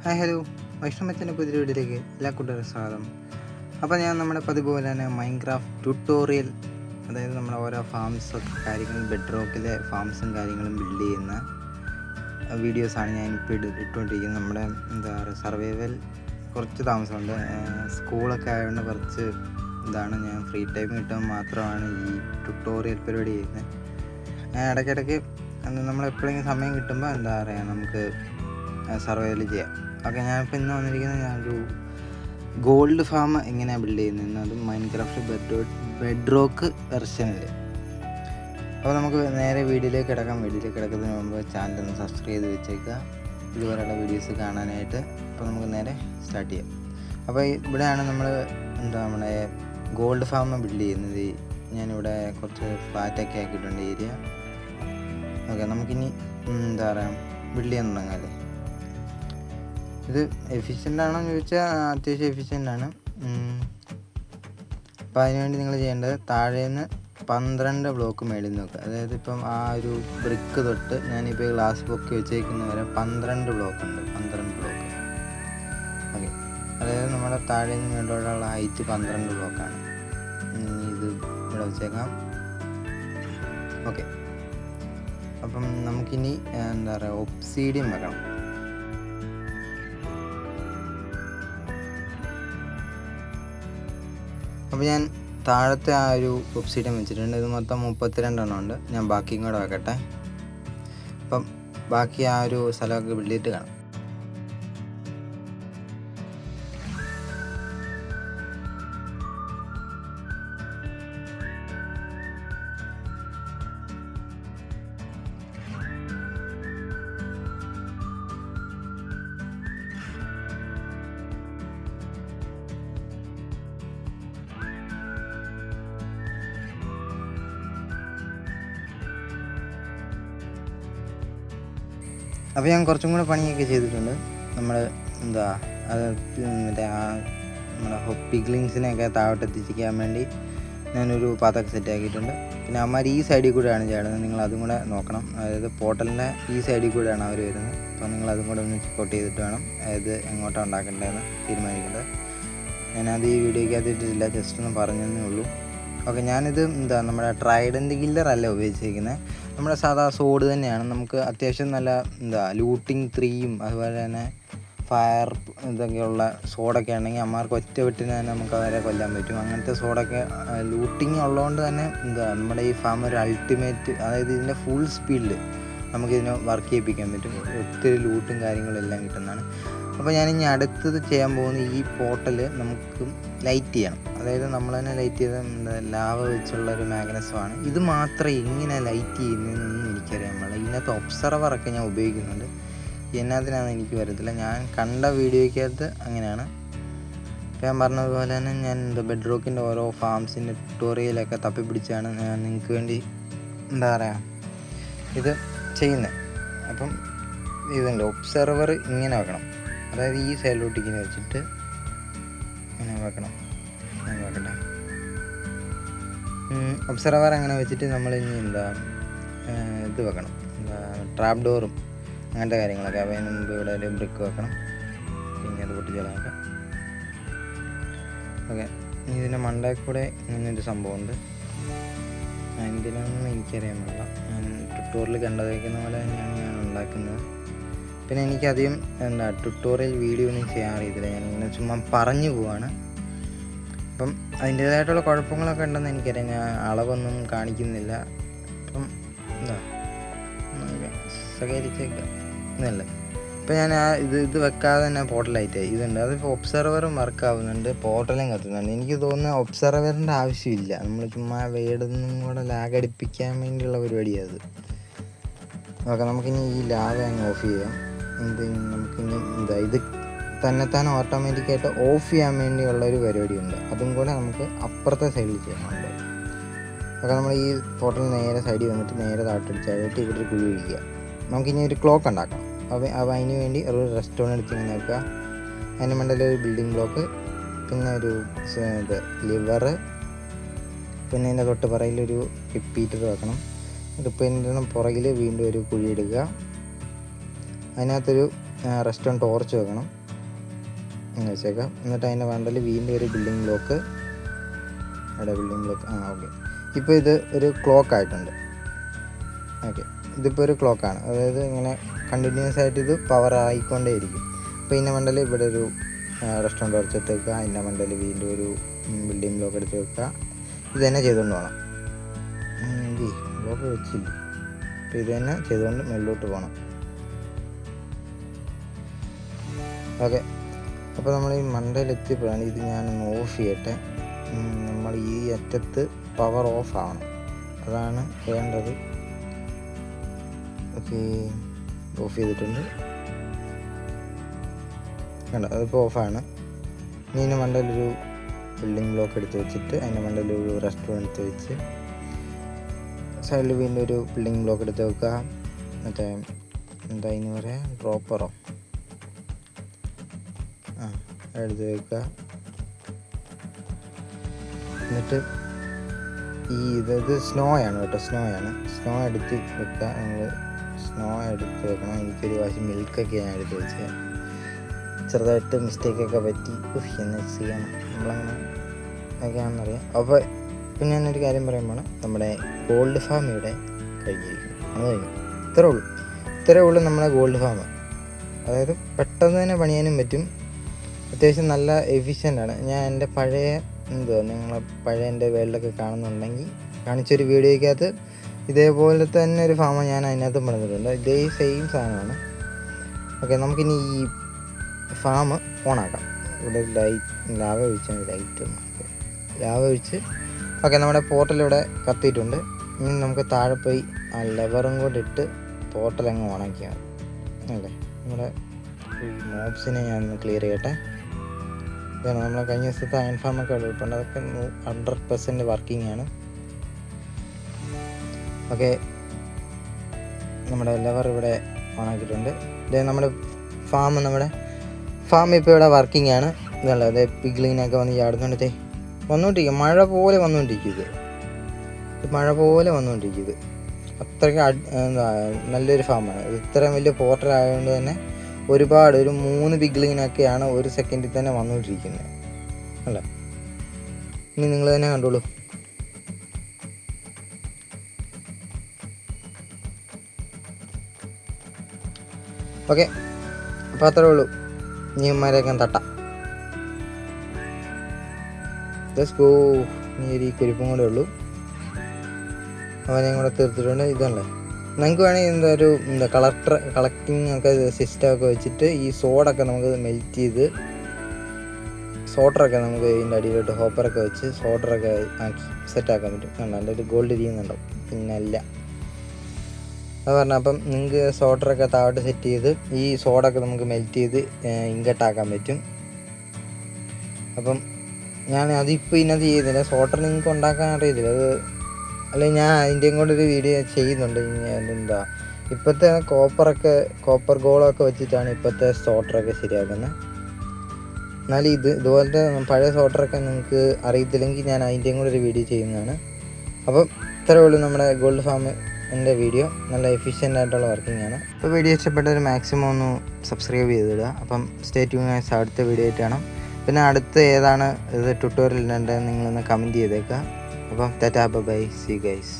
Hi hello, വൈഷ്ണവച്ചൻ്റെ പുതിയ വീഡിയോയിലേക്ക് എല്ലാ കൂട്ടുകാർക്കും സ്വാഗതം. അപ്പോൾ ഞാൻ നമ്മുടെ പതിവ് പോലെ തന്നെ മൈൻക്രാഫ്റ്റ് ട്യൂട്ടോറിയൽ, അതായത് നമ്മുടെ ഓരോ ഫാംസൊക്കെ കാര്യങ്ങളും ബെഡ് ഫാംസും കാര്യങ്ങളും ബിൽഡ് ചെയ്യുന്ന വീഡിയോസാണ് ഞാനിപ്പോൾ ഇട്ടുകൊണ്ടിരിക്കുന്നത്. നമ്മുടെ എന്താ പറയുക, സർവൈവൽ കുറച്ച് താമസമുണ്ട്. സ്കൂളൊക്കെ ആയതുകൊണ്ട് കുറച്ച് ഇതാണ്, ഞാൻ ഫ്രീ ടൈം കിട്ടുമ്പോൾ മാത്രമാണ് ഈ ട്യൂട്ടോറിയൽ പരിപാടി ചെയ്യുന്നത്. ഞാൻ ഇടയ്ക്കിടയ്ക്ക് നമ്മളെപ്പോഴെങ്കിലും സമയം കിട്ടുമ്പോൾ എന്താ പറയുക, നമുക്ക് സർവൈവൽ ചെയ്യാം. ഓക്കെ, ഞാനിപ്പോൾ ഇന്ന് വന്നിരിക്കുന്നത് ഞാനൊരു ഗോൾഡ് ഫാം എങ്ങനെയാണ് ബിൽഡ് ചെയ്യുന്നത്, അതും മൈൻക്രാഫ്റ്റ് ബെഡ്റോക്ക് വെർഷനിൽ. അപ്പോൾ നമുക്ക് നേരെ വീഡിയോയിലേക്ക് കിടക്കാം. വീഡിയോയിലേക്ക് കിടക്കുന്നതിന് മുമ്പ് ചാനലൊന്ന് സബ്സ്ക്രൈബ് ചെയ്ത് വെച്ചേക്കുക ഇതുപോലെയുള്ള വീഡിയോസ് കാണാനായിട്ട്. അപ്പോൾ നമുക്ക് നേരെ സ്റ്റാർട്ട് ചെയ്യാം. അപ്പോൾ ഇവിടെയാണ് നമ്മൾ നമ്മുടെ ഗോൾഡ് ഫാം ബിൽഡ് ചെയ്യുന്നത്. ഞാനിവിടെ കുറച്ച് ഫ്ലാറ്റൊക്കെ ആക്കിയിട്ടുണ്ട് ഏരിയ. ഓക്കെ, നമുക്കിനി എന്താ പറയുക, ബിൽഡ് ചെയ്യാൻ തുടങ്ങാമല്ലേ. ഇത് എഫിഷ്യൻ്റ് ആണോ എന്ന് ചോദിച്ചാൽ അത്യാവശ്യം എഫിഷ്യൻ്റാണ്. അപ്പോൾ അതിനുവേണ്ടി നിങ്ങൾ ചെയ്യേണ്ടത് താഴേന്ന് 12 ബ്ലോക്ക് മേളിൽ നോക്കുക. അതായത് ഇപ്പം ആ ഒരു ബ്രിക്ക് തൊട്ട് ഞാനിപ്പോൾ ഗ്ലാസ് പൊക്കി വെച്ചേക്കുന്ന വരെ 12 ബ്ലോക്ക് ഉണ്ട്. 12 ബ്ലോക്ക്. ഓക്കെ, അതായത് നമ്മുടെ താഴേന്ന് മേലോട്ടുള്ള ഹൈറ്റ് 12 ബ്ലോക്കാണ്. ഇത് ഇവിടെ വെച്ചേക്കാം. ഓക്കെ, അപ്പം നമുക്കിനി എന്താ പറയുക, ഒബ്സീഡിയം വെക്കണം. അപ്പോൾ ഞാൻ താഴത്തെ ആ ഒരു ഒബ്സിഡിയം വെച്ചിട്ടുണ്ട്. ഇത് മൊത്തം 32 എണ്ണം ഉണ്ട്. ഞാൻ ബാക്കിയും കൂടെ വെക്കട്ടെ. അപ്പം ബാക്കി ആ ഒരു സ്ഥലമൊക്കെ ബിൽഡ് ചെയ്തിട്ട് കാണാം. അപ്പോൾ ഞാൻ കുറച്ചും കൂടെ പണിയൊക്കെ ചെയ്തിട്ടുണ്ട്. നമ്മൾ എന്താ അത് മറ്റേ ആ നമ്മുടെ പിഗ്ലിങ്സിനെയൊക്കെ താഴോട്ട് എത്തിച്ചിരിക്കാൻ വേണ്ടി ഞാനൊരു പാത്തൊക്കെ സെറ്റ് ആക്കിയിട്ടുണ്ട്. പിന്നെ അമ്മമാർ ഈ സൈഡിൽ കൂടെയാണ് ചേടുന്നത്, നിങ്ങൾ അതും കൂടെ നോക്കണം. അതായത് പോർട്ടലിൻ്റെ ഈ സൈഡിൽ കൂടെയാണ് അവർ വരുന്നത്. അപ്പോൾ നിങ്ങൾ അതും കൂടെ ഒന്ന് ചെക്കൗട്ട് ചെയ്തിട്ട് വേണം അതായത് എങ്ങോട്ടാണ് ഉണ്ടാക്കേണ്ടതെന്ന് തീരുമാനിക്കേണ്ടത്. ഞാനത് ഈ വീഡിയോയ്ക്ക് ഇട്ടിട്ടില്ല, ജസ്റ്റ് ഒന്ന് പറഞ്ഞതേ ഉള്ളൂ. ഓക്കെ, ഞാനിത് നമ്മുടെ ട്രൈഡൻ്റ് കില്ലറല്ല ഉപയോഗിച്ചിരിക്കുന്നത്, നമ്മുടെ സാധാ സോഡ് തന്നെയാണ്. നമുക്ക് അത്യാവശ്യം നല്ല ലൂട്ടിങ് 3യും അതുപോലെ തന്നെ ഫയർ ഇതൊക്കെയുള്ള സോഡൊക്കെ ആണെങ്കിൽ അമ്മമാർക്ക് ഒറ്റ വെട്ടിന് തന്നെ നമുക്ക് അവരെ കൊല്ലാൻ പറ്റും. അങ്ങനത്തെ സോഡൊക്കെ ലൂട്ടിങ് ഉള്ളതുകൊണ്ട് തന്നെ നമ്മുടെ ഈ ഫാം ഒരു അൾട്ടിമേറ്റ്, അതായത് ഇതിൻ്റെ ഫുൾ സ്പീഡിൽ നമുക്കിതിനെ വർക്ക് ചെയ്യിപ്പിക്കാൻ പറ്റും. ഒത്തിരി ലൂട്ടും കാര്യങ്ങളും എല്ലാം കിട്ടുന്നതാണ്. അപ്പോൾ ഞാനിനി അടുത്തത് ചെയ്യാൻ പോകുന്ന ഈ പോർട്ടൽ നമുക്ക് ലൈറ്റ് ചെയ്യണം. അതായത് നമ്മൾ തന്നെ ലൈറ്റ് ചെയ്ത ലാവ വെച്ചുള്ള ഒരു മാഗ്നസമാണ്. ഇത് മാത്രം എങ്ങനെ ലൈറ്റ് ചെയ്യുന്നതെന്നൊന്നും എനിക്കറിയാൻ പാടില്ല. ഇതിനകത്ത് ഒബ്സർവറൊക്കെ ഞാൻ ഉപയോഗിക്കുന്നുണ്ട്. എന്നതിനാണെന്ന് എനിക്ക് വരത്തില്ല. ഞാൻ കണ്ട വീഡിയോയ്ക്കകത്ത് അങ്ങനെയാണ്. ഇപ്പോൾ ഞാൻ പറഞ്ഞതുപോലെ തന്നെ ഞാൻ ബെഡ്റോക്കിൻ്റെ ഓരോ ഫാംസിൻ്റെ ട്യൂട്ടോറിയലൊക്കെ തപ്പിപ്പിടിച്ചാണ് ഞാൻ നിങ്ങൾക്ക് വേണ്ടി എന്താ പറയുക ഇത് ചെയ്യുന്നത്. അപ്പം ഇതുണ്ട്, ഒബ്സർവർ ഇങ്ങനെ വെക്കണം. അതായത് ഈ സൈഡിലോട്ട് ഇങ്ങനെ വെച്ചിട്ട് ഇങ്ങനെ വെക്കണം. ഞാൻ വെക്കട്ടെ. ഒബ്സർവർ അങ്ങനെ വെച്ചിട്ട് നമ്മൾ ഇനി ഇത് വെക്കണം, ട്രാപ്പ് ഡോറും അങ്ങനത്തെ കാര്യങ്ങളൊക്കെ. അപ്പോൾ അതിന് മുമ്പ് ഇവിടെ ഒരു ബ്രിക്ക് വെക്കണം. പിന്നെ അത് പൊട്ടിച്ചെല്ലാം. ഓക്കെ, ഇതിൻ്റെ മണ്ടയിൽ കൂടെ ഇങ്ങനൊരു സംഭവമുണ്ട്. എന്തിനാണെന്ന് എനിക്കറിയാൻ പാടില്ല. ഞാൻ ട്യൂട്ടോറിയൽ കണ്ടതേക്കുന്ന പോലെ തന്നെയാണ് ഞാൻ ഉണ്ടാക്കുന്നത്. പിന്നെ എനിക്കധികം ട്യൂട്ടോറിയൽ വീഡിയോ ഒന്നും ചെയ്യാൻ അറിയത്തില്ല. ഞാനിങ്ങനെ ചുമ്മാ പറഞ്ഞു പോവാണ്. അപ്പം അതിൻ്റേതായിട്ടുള്ള കുഴപ്പങ്ങളൊക്കെ ഉണ്ടെന്ന് എനിക്കറിയാം. ഞാൻ അളവൊന്നും കാണിക്കുന്നില്ല. അപ്പം സഹകരിച്ചേക്കാം എന്നല്ല. ഇപ്പം ഞാൻ ഇത് വെക്കാതെ തന്നെ പോർട്ടൽ ലൈറ്റായി ഇതുണ്ട്. അതിപ്പോൾ ഒബ്സർവറും വർക്ക് ആവുന്നുണ്ട്, പോർട്ടലും കത്തുന്നുണ്ട്. എനിക്ക് തോന്നുന്നത് ഒബ്സർവറിൻ്റെ ആവശ്യമില്ല. നമ്മൾ ചുമ്മാ വേടൊന്നും കൂടെ ലാഗ് അടിപ്പിക്കാൻ വേണ്ടിയുള്ള പരിപാടിയാണ് അത്. ഓക്കെ, നമുക്കിനി ഈ ലാവ അങ്ങ് ഓഫ് ചെയ്യാം. നമുക്കിനി ഇത് തന്നെത്താൻ ഓട്ടോമാറ്റിക്കായിട്ട് ഓഫ് ചെയ്യാൻ വേണ്ടിയുള്ള ഒരു പരിപാടിയുണ്ട്. അതും കൂടെ നമുക്ക് അപ്പുറത്തെ സൈഡിൽ ചെയ്യാനുണ്ട്. അപ്പോൾ നമ്മൾ ഈ പോർട്ടൽ നേരെ സൈഡിൽ വന്നിട്ട് നേരെ താട്ടടിച്ചായിട്ട് ഇവിടെ ഒരു കുഴി ഒഴിക്കുക. നമുക്കിനി ഒരു ക്ലോക്ക് ഉണ്ടാക്കണം. അപ്പോൾ അതിന് വേണ്ടി ഒരു റെസ്റ്റോറൻറ്റ് എടുത്ത് ഇങ്ങനെ വെക്കുക. അതിന് വേണ്ടി ഒരു ബിൽഡിംഗ് ബ്ലോക്ക്, പിന്നെ ഒരു ലിവറ്, പിന്നെ അതിൻ്റെ തൊട്ട് പുറകിലൊരു റിപ്പീറ്റർ വെക്കണം. റിപ്പീറ്ററിന് പുറകിൽ വീണ്ടും ഒരു കുഴി എടുക്കുക. അതിനകത്തൊരു റെസ്റ്റോറൻറ്റ് ടോർച്ച് വെക്കണം എന്ന് വെച്ചേക്കാം. എന്നിട്ട് അതിൻ്റെ മണ്ടയിൽ വീണ്ടും ഒരു ബിൽഡിംഗ് ബ്ലോക്ക് ഓക്കെ. ഇപ്പോൾ ഇത് ഒരു ക്ലോക്ക് ആയിട്ടുണ്ട്. ഓക്കെ, ഇതിപ്പോൾ ഒരു ക്ലോക്കാണ്, അതായത് ഇങ്ങനെ കണ്ടിന്യൂസ് ആയിട്ട് ഇത് പവർ ആയിക്കൊണ്ടേ ഇരിക്കും. അപ്പോൾ ഇതിൻ്റെ മണ്ടയിൽ ഇവിടെ ഒരു റെസ്റ്റോറൻറ്റ് ടോർച്ച് എടുത്ത് വെക്കുക, അതിൻ്റെ മണ്ടയിൽ വീണ്ടും ഒരു ബിൽഡിംഗ് ബ്ലോക്ക് എടുത്ത് വെക്കുക. ഇത് തന്നെ ചെയ്തുകൊണ്ട് പോകണം. ബ്ലോക്ക് വെച്ചില്ല, അപ്പോൾ ഇത് തന്നെ ചെയ്തുകൊണ്ട് മുകളിലോട്ട് പോകണം. ഓക്കെ, അപ്പോൾ നമ്മൾ ഈ മണ്ടയിലെത്തിയപ്പോഴാണ് ഇത് ഞാനൊന്ന് ഓഫ് ചെയ്യട്ടെ. നമ്മൾ ഈ അറ്റത്ത് പവർ ഓഫ് ആവണം, അതാണ് വേണ്ടത്. ഓക്കെ, ഓഫ് ചെയ്തിട്ടുണ്ട്. കണ്ടോ, അതിപ്പോൾ ഓഫാണ്. ഇനി ഇതിൻ്റെ മണ്ടയിലൊരു ബിൽഡിംഗ് ബ്ലോക്ക് എടുത്ത് വെച്ചിട്ട് അതിൻ്റെ മണ്ടയിലൊരു റെസ്റ്റോറൻറ്റ് എടുത്ത് വെച്ച് സൈഡിൽ വീണ്ടും ഒരു ബിൽഡിംഗ് ബ്ലോക്ക് എടുത്ത് വെക്കുക. മറ്റേ എന്താ ഇനി പറയാം, ഡ്രോപ്പറോ എടുത്ത് വെക്കുക. എന്നിട്ട് ഇത് സ്നോ ആണ് കേട്ടോ, സ്നോ എടുത്ത് വെക്കുക. നമ്മൾ സ്നോ എടുത്ത് വെക്കണം. എനിക്കൊരു പ്രാവശ്യം മിൽക്കൊക്കെ ഞാൻ എടുത്ത് വെച്ചത്, ചെറുതായിട്ട് മിസ്റ്റേക്കൊക്കെ പറ്റി. എന്ന് ചെയ്യണം, നമ്മളങ്ങനെ ഒക്കെയാണെന്നറിയാം. അപ്പോൾ ഇപ്പം ഞാനൊരു കാര്യം പറയുമ്പോൾ നമ്മുടെ ഗോൾഡ് ഫാം ഇവിടെ കഴിഞ്ഞിരിക്കും. അത് കഴിഞ്ഞു. ഇത്രേ ഉള്ളൂ നമ്മുടെ ഗോൾഡ് ഫാം. അതായത് പെട്ടെന്ന് തന്നെ പണിയാനും പറ്റും, അത്യാവശ്യം നല്ല എഫിഷ്യൻ്റാണ്. ഞാൻ എൻ്റെ പഴയ നിങ്ങൾ പഴയ എൻ്റെ വേൾഡൊക്കെ കാണുന്നുണ്ടെങ്കിൽ കാണിച്ചൊരു വീഡിയോയ്ക്കകത്ത് ഇതേപോലെ തന്നെ ഒരു ഫാം ഞാൻ അതിനകത്ത് പറഞ്ഞിട്ടുണ്ട്. ഇതേ സെയിം സാധനമാണ്. ഓക്കെ, നമുക്കിനി ഈ ഫാം ഓണാക്കാം. ഇവിടെ ലാവ ഒഴിച്ച് ഓക്കെ, നമ്മുടെ പോർട്ടൽ ഇവിടെ കത്തിയിട്ടുണ്ട്. ഇനി നമുക്ക് താഴെ പോയി ആ ലെവറും കൂടെ ഇട്ട് പോർട്ടൽ അങ്ങ് ഓണാക്കിയാൽ മതി അല്ലേ. നമ്മുടെ മോബ്സിനെ ഞാനൊന്ന് ക്ലിയർ ചെയ്യട്ടെ. ഇതാണ് നമ്മളെ കഴിഞ്ഞ ദിവസത്തെ അയൺ ഫാമൊക്കെ ഉൾപ്പെടെ, അതൊക്കെ 100% വർക്കിംഗ് ആണ്. ഓക്കെ, നമ്മുടെ ലെവർ ഇവിടെ ഓണാക്കിയിട്ടുണ്ട്. ഇത് നമ്മുടെ ഫാം ഇപ്പോൾ ഇവിടെ വർക്കിംഗ് ആണ്. ഇതല്ല, അതെ പിഗ്ലിനൊക്കെ വന്ന് ചാടുന്നുണ്ടേ വന്നുകൊണ്ടിരിക്കും. മഴ പോലെ വന്നുകൊണ്ടിരിക്കും ഇത്. അത്രയ്ക്ക് നല്ലൊരു ഫാമാണ്. ഇത് ഇത്രയും വലിയ പോർട്ടൽ ആയതുകൊണ്ട് തന്നെ ഒരു 3 പിഗ്ലിനൊക്കെയാണ് ഒരു സെക്കൻഡിൽ തന്നെ വന്നുകൊണ്ടിരിക്കുന്നത് അല്ല. ഇനി നിങ്ങൾ തന്നെ കണ്ടോളൂ. ഓക്കെ, അപ്പോൾ അത്രേ ഉള്ളൂ. ഇനിമാരെയൊക്കെ തട്ടാം. ഇനി ഒരു കുരിപ്പും കൂടെ ഉള്ളൂ, അവനെ കൂടെ തീർത്തിട്ടുണ്ട്. ഇതല്ലേ, നിങ്ങൾക്ക് വേണമെങ്കിൽ കളക്ടിങ് ഒക്കെ സിസ്റ്റമൊക്കെ വെച്ചിട്ട് ഈ സോഡൊക്കെ നമുക്ക് മെൽറ്റ് ചെയ്ത് സോൾഡറൊക്കെ നമുക്ക് ഇതിൻ്റെ അടിയിലോട്ട് ഹോപ്പറൊക്കെ വെച്ച് സോൾഡറൊക്കെ ആക്കി സെറ്റാക്കാൻ പറ്റും. നല്ലൊരു ഗോൾഡ് ഇരിക്കുന്നുണ്ടാവും. പിന്നെ അല്ല അത് പറഞ്ഞാൽ, അപ്പം നിങ്ങൾക്ക് സോൾഡറൊക്കെ താഴോട്ട് സെറ്റ് ചെയ്ത് ഈ സോഡൊക്കെ നമുക്ക് മെൽറ്റ് ചെയ്ത് ഇങ്കട്ടാക്കാൻ പറ്റും. അപ്പം അതിപ്പോൾ ഇതിനകത്ത് ചെയ്യുന്നില്ല. സോൾഡർ നിങ്ങൾക്ക് ഉണ്ടാക്കാൻ അറിയത്തില്ല, അത് അല്ലെങ്കിൽ ഞാൻ അതിൻ്റെയും കൂടെ ഒരു വീഡിയോ ചെയ്യുന്നുണ്ട്. എന്താ ഇപ്പോഴത്തെ കോപ്പർ ഗോളൊക്കെ വെച്ചിട്ടാണ് ഇപ്പോഴത്തെ സോൾഡറൊക്കെ ശരിയാക്കുന്നത്. എന്നാലും ഇതുപോലത്തെ പഴയ സോൾഡറൊക്കെ നിങ്ങൾക്ക് അറിയത്തില്ലെങ്കിൽ ഞാൻ അതിൻ്റെയും കൂടെ ഒരു വീഡിയോ ചെയ്യുന്നതാണ്. അപ്പം ഇത്രയേ ഉള്ളൂ നമ്മുടെ ഗോൾഡ് ഫാം എൻ്റെ വീഡിയോ. നല്ല എഫിഷ്യൻ്റ് ആയിട്ടുള്ള വർക്കിംഗ് ആണ്. അപ്പോൾ വീഡിയോ ഇഷ്ടപ്പെട്ടവർ മാക്സിമം ഒന്ന് സബ്സ്ക്രൈബ് ചെയ്തിടുക. അപ്പം സ്റ്റേ ട്യൂൺ അടുത്ത വീഡിയോ ആയിട്ട് കാണാം. പിന്നെ അടുത്ത ഏതാണ് ഇത് ട്യൂട്ടോറിയൽ ഉണ്ടെന്ന് നിങ്ങളൊന്ന് കമൻറ്റ് ചെയ്തേക്കുക. അപ്പം ടാറ്റാ ബൈ, സീ ഗൈസ്.